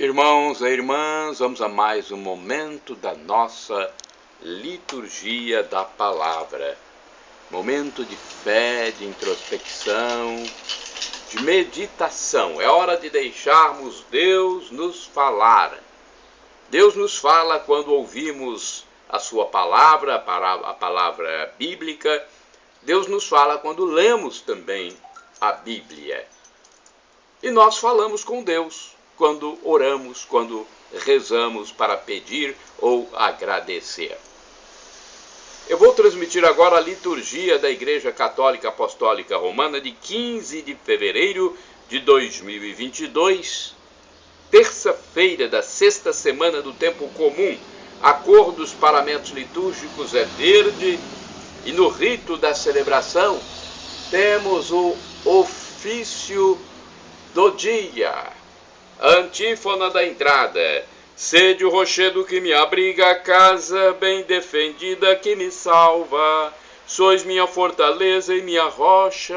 Irmãos e irmãs, vamos a mais um momento da nossa liturgia da palavra. Momento de fé, de introspecção, de meditação. É hora de deixarmos Deus nos falar. Deus nos fala quando ouvimos a sua palavra, a palavra bíblica. Deus nos fala quando lemos também a Bíblia. E nós falamos com Deus quando oramos, quando rezamos para pedir ou agradecer. Eu vou transmitir agora a liturgia da Igreja Católica Apostólica Romana de 15 de fevereiro de 2022, terça-feira da sexta semana do tempo comum. A cor dos paramentos litúrgicos é verde e no rito da celebração temos o ofício do dia. Antífona da entrada: sede o rochedo que me abriga, a casa bem defendida que me salva. Sois minha fortaleza e minha rocha.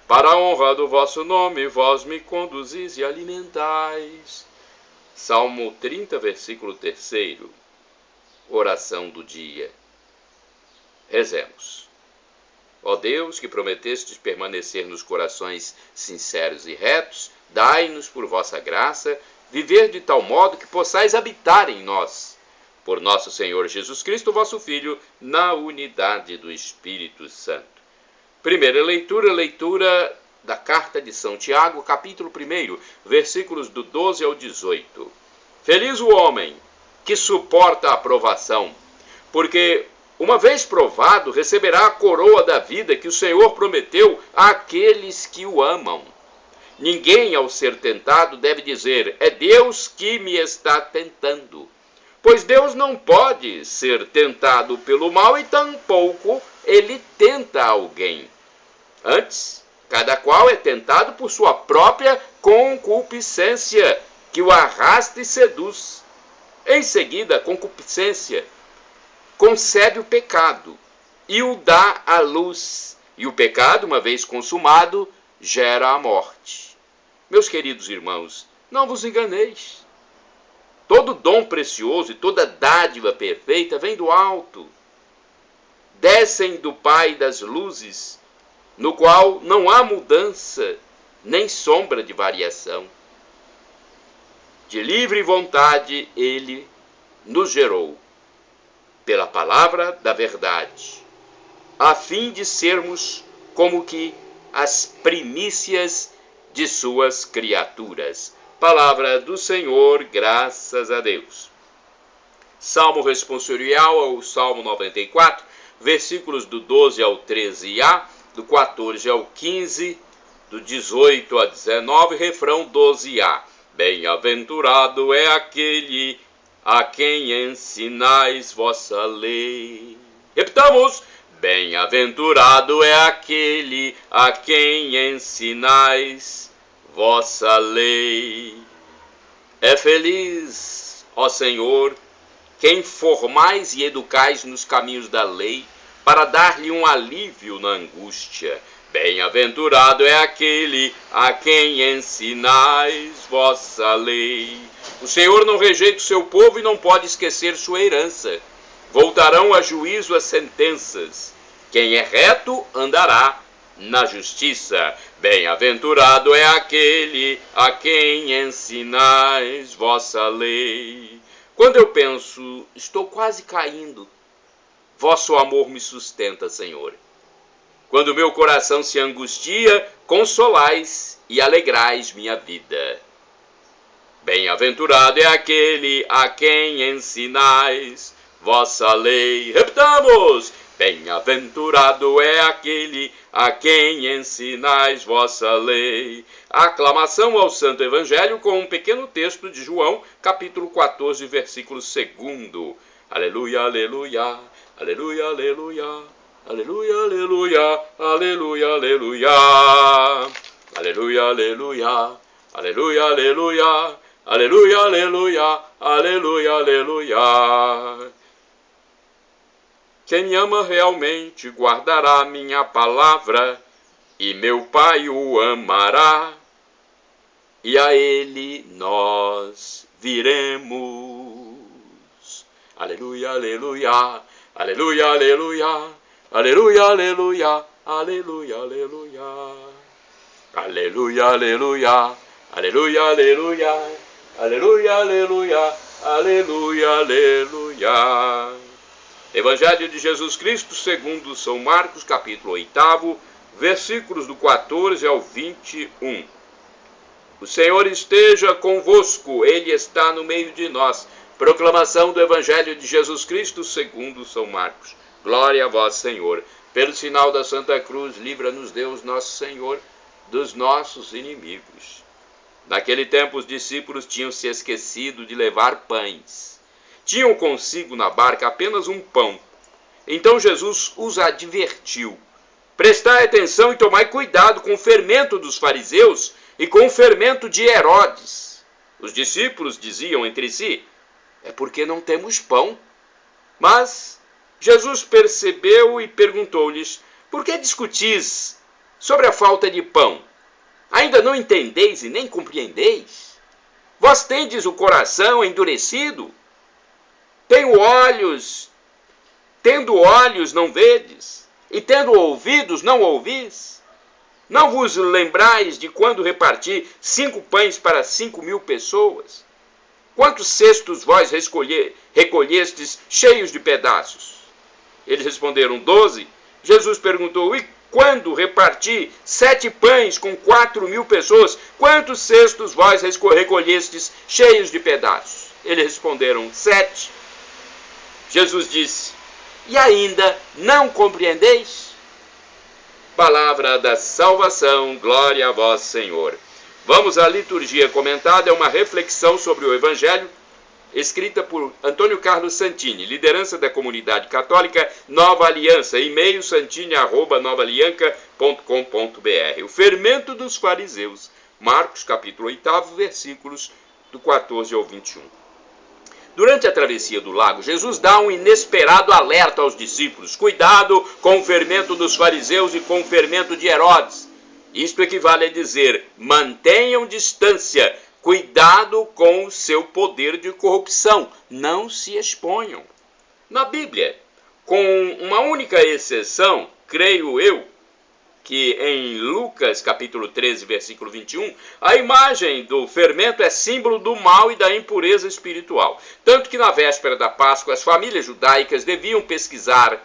Para a honra do vosso nome, vós me conduzis e alimentais. Salmo 30, versículo 3. Oração do dia. Rezemos. Ó Deus, que prometestes permanecer nos corações sinceros e retos, dai-nos por vossa graça viver de tal modo que possais habitar em nós. Por nosso Senhor Jesus Cristo, vosso Filho, na unidade do Espírito Santo. Primeira leitura da carta de São Tiago, capítulo 1, versículos do 12 ao 18. Feliz o homem que suporta a provação, porque uma vez provado, receberá a coroa da vida que o Senhor prometeu àqueles que o amam. Ninguém, ao ser tentado, deve dizer: é Deus que me está tentando. Pois Deus não pode ser tentado pelo mal e tampouco ele tenta alguém. Antes, cada qual é tentado por sua própria concupiscência, que o arrasta e seduz. Em seguida, a concupiscência concebe o pecado e o dá à luz. E o pecado, uma vez consumado, gera a morte. Meus queridos irmãos, não vos enganeis. Todo dom precioso e toda dádiva perfeita vem do alto. Descem do Pai das luzes, no qual não há mudança, nem sombra de variação. De livre vontade ele nos gerou, pela palavra da verdade, a fim de sermos como que as primícias de suas criaturas. Palavra do Senhor, graças a Deus. Salmo responsorial ao Salmo 94, versículos do 12 ao 13a, do 14 ao 15, do 18 a 19, refrão 12a. Bem-aventurado é aquele a quem ensinais vossa lei. Repitamos: bem-aventurado é aquele a quem ensinais vossa lei. É feliz, ó Senhor, quem formais e educais nos caminhos da lei, para dar-lhe um alívio na angústia. Bem-aventurado é aquele a quem ensinais vossa lei. O Senhor não rejeita o seu povo e não pode esquecer sua herança. Voltarão a juízo as sentenças. Quem é reto andará na justiça. Bem-aventurado é aquele a quem ensinais vossa lei. Quando eu penso, estou quase caindo, vosso amor me sustenta, Senhor. Quando meu coração se angustia, consolais e alegrais minha vida. Bem-aventurado é aquele a quem ensinais vossa lei. Repitamos: bem-aventurado é aquele a quem ensinais vossa lei. Aclamação ao Santo Evangelho com um pequeno texto de João, capítulo 14, versículo 2. Aleluia, aleluia, aleluia, aleluia. Aleluia, aleluia, aleluia, aleluia. Aleluia, aleluia, aleluia, aleluia. Aleluia, aleluia, aleluia, aleluia. Quem me ama realmente guardará minha palavra, e meu Pai o amará. e a ele nós viremos. Aleluia, aleluia, aleluia, aleluia, aleluia, aleluia, aleluia, aleluia. Aleluia, aleluia, aleluia, aleluia, aleluia, aleluia, aleluia, aleluia. Evangelho de Jesus Cristo segundo São Marcos, capítulo 8, versículos do 14 ao 21. O Senhor esteja convosco, Ele está no meio de nós. Proclamação do Evangelho de Jesus Cristo segundo São Marcos. Glória a vós, Senhor. Pelo sinal da Santa Cruz, livra-nos Deus, nosso Senhor, dos nossos inimigos. Naquele tempo os discípulos tinham se esquecido de levar pães. Tinham consigo na barca apenas um pão. Então Jesus os advertiu: prestai atenção e tomai cuidado com o fermento dos fariseus e com o fermento de Herodes. Os discípulos diziam entre si: é porque não temos pão. Mas Jesus percebeu e perguntou-lhes: por que discutis sobre a falta de pão? Ainda não entendeis e nem compreendeis? Vós tendes o coração endurecido? Tendo olhos, não vedes? E tendo ouvidos, não ouvis? Não vos lembrais de quando reparti 5 pães para 5.000 pessoas? Quantos cestos vós recolhestes cheios de pedaços? Eles responderam: 12. Jesus perguntou: e quando reparti 7 pães com 4.000 pessoas, quantos cestos vós recolhestes cheios de pedaços? Eles responderam: 7. Jesus disse: e ainda não compreendeis? Palavra da salvação, glória a vós, Senhor. Vamos à liturgia comentada, é uma reflexão sobre o Evangelho, escrita por Antônio Carlos Santini, liderança da comunidade católica Nova Aliança, e-mail santini@novaalianca.com.br. O fermento dos fariseus, Marcos capítulo 8, versículos do 14 ao 21. Durante a travessia do lago, Jesus dá um inesperado alerta aos discípulos: cuidado com o fermento dos fariseus e com o fermento de Herodes. Isto equivale a dizer: mantenham distância, cuidado com o seu poder de corrupção, não se exponham. Na Bíblia, com uma única exceção, creio eu, que em Lucas capítulo 13, versículo 21, a imagem do fermento é símbolo do mal e da impureza espiritual. Tanto que na véspera da Páscoa, as famílias judaicas deviam pesquisar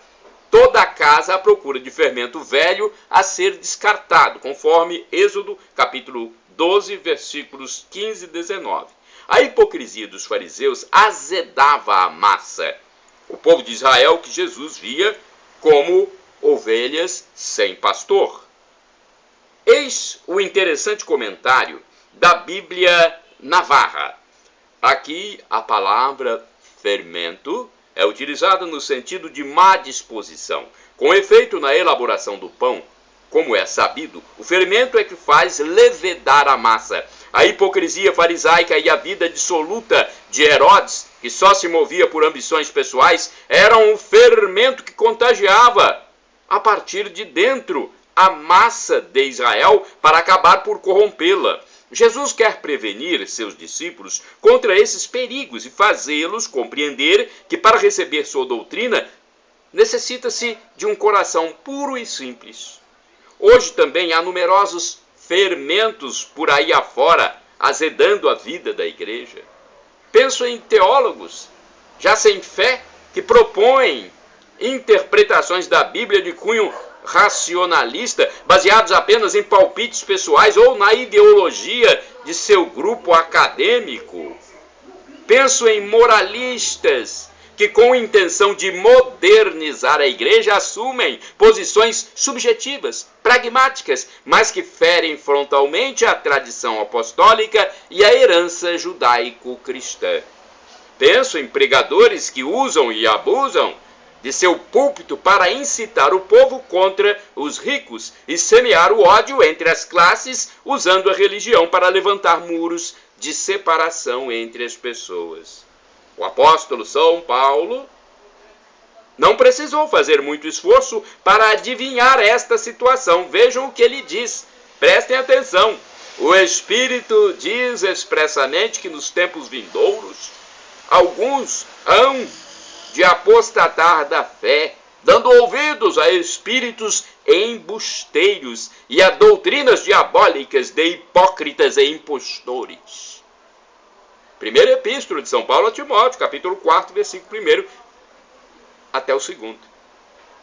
toda a casa à procura de fermento velho a ser descartado, conforme Êxodo capítulo 12, versículos 15 e 19. A hipocrisia dos fariseus azedava a massa. O povo de Israel que Jesus via como ovelhas sem pastor. Eis o interessante comentário da Bíblia Navarra. Aqui a palavra fermento é utilizada no sentido de má disposição. Com efeito, na elaboração do pão, como é sabido, o fermento é que faz levedar a massa. A hipocrisia farisaica e a vida dissoluta de Herodes, que só se movia por ambições pessoais, eram um fermento que contagiava a partir de dentro a massa de Israel para acabar por corrompê-la. Jesus quer prevenir seus discípulos contra esses perigos e fazê-los compreender que para receber sua doutrina necessita-se de um coração puro e simples. Hoje também há numerosos fermentos por aí afora, azedando a vida da igreja. Penso em teólogos já sem fé que propõem interpretações da Bíblia de cunho racionalista, baseados apenas em palpites pessoais ou na ideologia de seu grupo acadêmico. Penso em moralistas que, com intenção de modernizar a igreja, assumem posições subjetivas, pragmáticas, mas que ferem frontalmente a tradição apostólica e a herança judaico-cristã. Penso em pregadores que usam e abusam de seu púlpito para incitar o povo contra os ricos e semear o ódio entre as classes, usando a religião para levantar muros de separação entre as pessoas. O apóstolo São Paulo não precisou fazer muito esforço para adivinhar esta situação. Vejam o que ele diz. Prestem atenção. O Espírito diz expressamente que nos tempos vindouros, alguns hão de apostatar da fé, dando ouvidos a espíritos embusteiros e a doutrinas diabólicas de hipócritas e impostores. Primeira Epístola de São Paulo a Timóteo, capítulo 4, versículo 1 até o 2.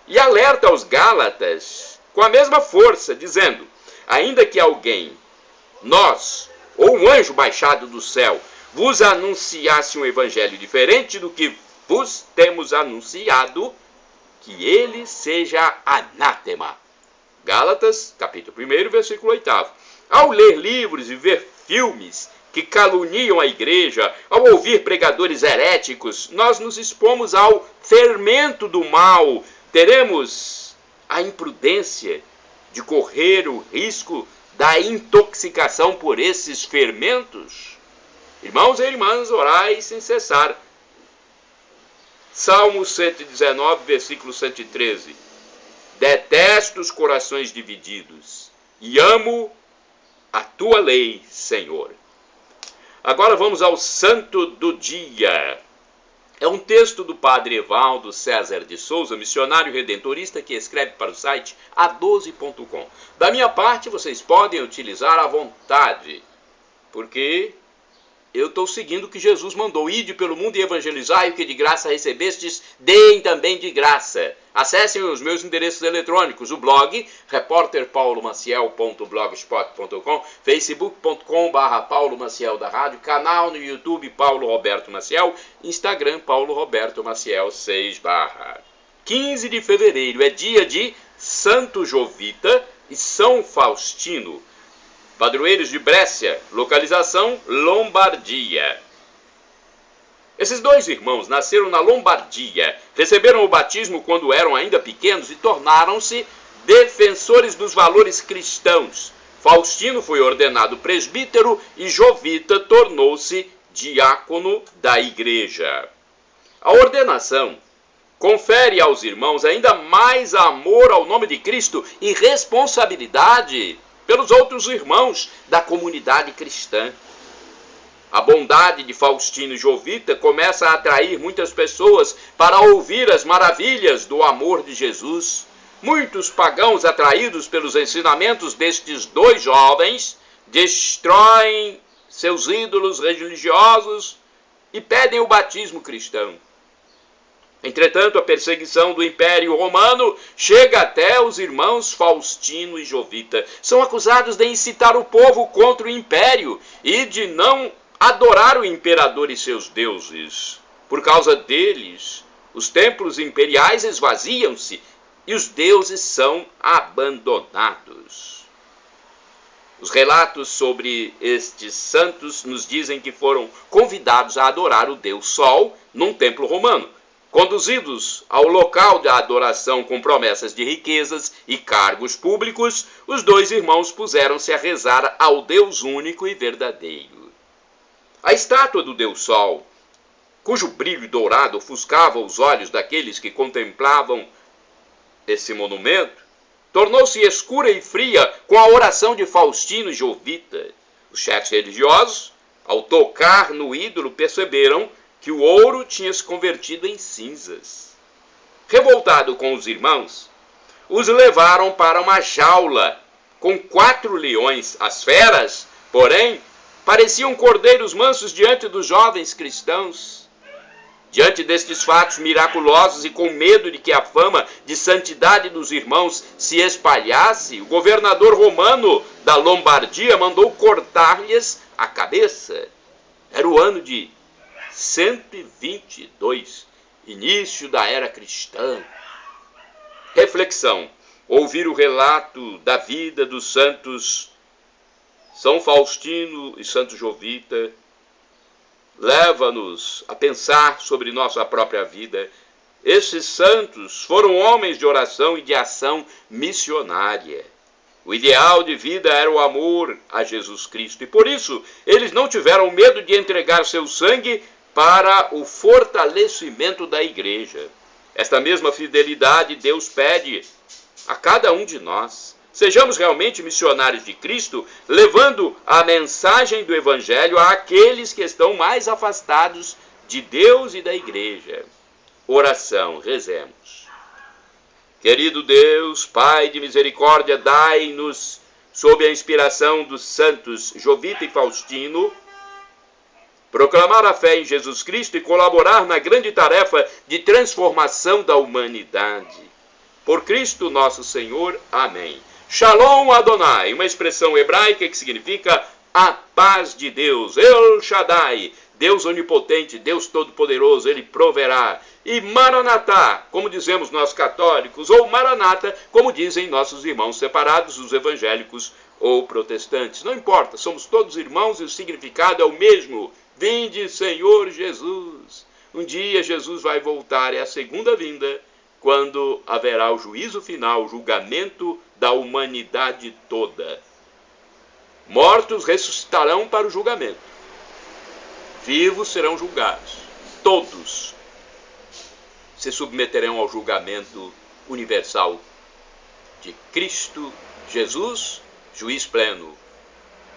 E alerta aos Gálatas com a mesma força, dizendo: ainda que alguém, nós, ou um anjo baixado do céu, vos anunciasse um evangelho diferente do que vos temos anunciado, que ele seja anátema. Gálatas, capítulo 1, versículo 8. Ao ler livros e ver filmes que caluniam a igreja, ao ouvir pregadores heréticos, nós nos expomos ao fermento do mal. Teremos a imprudência de correr o risco da intoxicação por esses fermentos? Irmãos e irmãs, orai sem cessar. Salmo 119, versículo 113. Detesto os corações divididos e amo a tua lei, Senhor. Agora vamos ao santo do dia. É um texto do padre Evaldo César de Souza, missionário redentorista, que escreve para o site a12.com. Da minha parte, vocês podem utilizar à vontade, porque eu estou seguindo o que Jesus mandou: ide pelo mundo e evangelizai, o que de graça recebestes, deem também de graça. Acessem os meus endereços eletrônicos: o blog repórterpaulomaciel.blogspot.com, facebook.com/Paulo Maciel da Rádio, canal no YouTube Paulo Roberto Maciel, Instagram Paulo Roberto Maciel 6 /. 15 de fevereiro é dia de Santo Jovita e São Faustino, padroeiros de Brescia, localização Lombardia. Esses dois irmãos nasceram na Lombardia, receberam o batismo quando eram ainda pequenos e tornaram-se defensores dos valores cristãos. Faustino foi ordenado presbítero e Jovita tornou-se diácono da igreja. A ordenação confere aos irmãos ainda mais amor ao nome de Cristo e responsabilidade pelos outros irmãos da comunidade cristã. A bondade de Faustino e Jovita começa a atrair muitas pessoas para ouvir as maravilhas do amor de Jesus. Muitos pagãos, atraídos pelos ensinamentos destes dois jovens, destroem seus ídolos religiosos e pedem o batismo cristão. Entretanto, a perseguição do Império Romano chega até os irmãos Faustino e Jovita. São acusados de incitar o povo contra o Império e de não adorar o imperador e seus deuses. Por causa deles, os templos imperiais esvaziam-se e os deuses são abandonados. Os relatos sobre estes santos nos dizem que foram convidados a adorar o deus Sol num templo romano. Conduzidos ao local da adoração com promessas de riquezas e cargos públicos, os dois irmãos puseram-se a rezar ao Deus único e verdadeiro. A estátua do Deus Sol, cujo brilho dourado ofuscava os olhos daqueles que contemplavam esse monumento, tornou-se escura e fria com a oração de Faustino e Jovita. Os chefes religiosos, ao tocar no ídolo, perceberam que o ouro tinha se convertido em cinzas. Revoltado com os irmãos, os levaram para uma jaula com 4 leões. As feras, porém, pareciam cordeiros mansos diante dos jovens cristãos. Diante destes fatos miraculosos e com medo de que a fama de santidade dos irmãos se espalhasse, o governador romano da Lombardia mandou cortar-lhes a cabeça. Era o ano de 122, início da era cristã. Reflexão: ouvir o relato da vida dos santos São Faustino e Santo Jovita leva-nos a pensar sobre nossa própria vida. Esses santos foram homens de oração e de ação missionária. O ideal de vida era o amor a Jesus Cristo, e por isso eles não tiveram medo de entregar seu sangue para o fortalecimento da igreja. Esta mesma fidelidade Deus pede a cada um de nós. Sejamos realmente missionários de Cristo, levando a mensagem do Evangelho àqueles que estão mais afastados de Deus e da igreja. Oração, rezemos. Querido Deus, Pai de misericórdia, dai-nos, sob a inspiração dos santos Jovita e Faustino, proclamar a fé em Jesus Cristo e colaborar na grande tarefa de transformação da humanidade. Por Cristo nosso Senhor. Amém. Shalom Adonai, uma expressão hebraica que significa a paz de Deus. El Shaddai, Deus onipotente, Deus todo-poderoso, Ele proverá. E Maranatá, como dizemos nós católicos, ou Maranata, como dizem nossos irmãos separados, os evangélicos ou protestantes. Não importa, somos todos irmãos e o significado é o mesmo. Vinde, Senhor Jesus. Um dia Jesus vai voltar, é a segunda vinda, quando haverá o juízo final, o julgamento da humanidade toda. Mortos ressuscitarão para o julgamento. Vivos serão julgados. Todos se submeterão ao julgamento universal de Cristo Jesus, juiz pleno.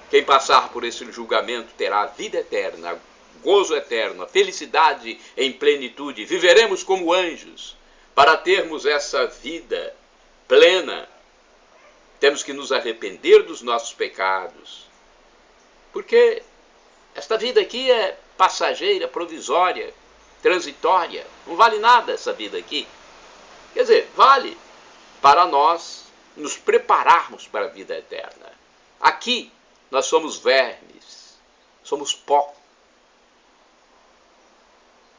Quem passar por esse julgamento terá a vida eterna, gozo eterno, a felicidade em plenitude. Viveremos como anjos. Para termos essa vida plena, temos que nos arrepender dos nossos pecados. Porque esta vida aqui é passageira, provisória, transitória. Não vale nada essa vida aqui. Quer dizer, vale para nós nos prepararmos para a vida eterna. Aqui nós somos vermes, somos pó,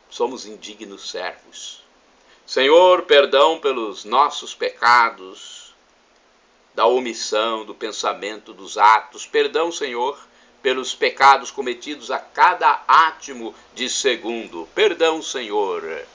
somos indignos servos. Senhor, perdão pelos nossos pecados, da omissão, do pensamento, dos atos. Perdão, Senhor, pelos pecados cometidos a cada átimo de segundo. Perdão, Senhor.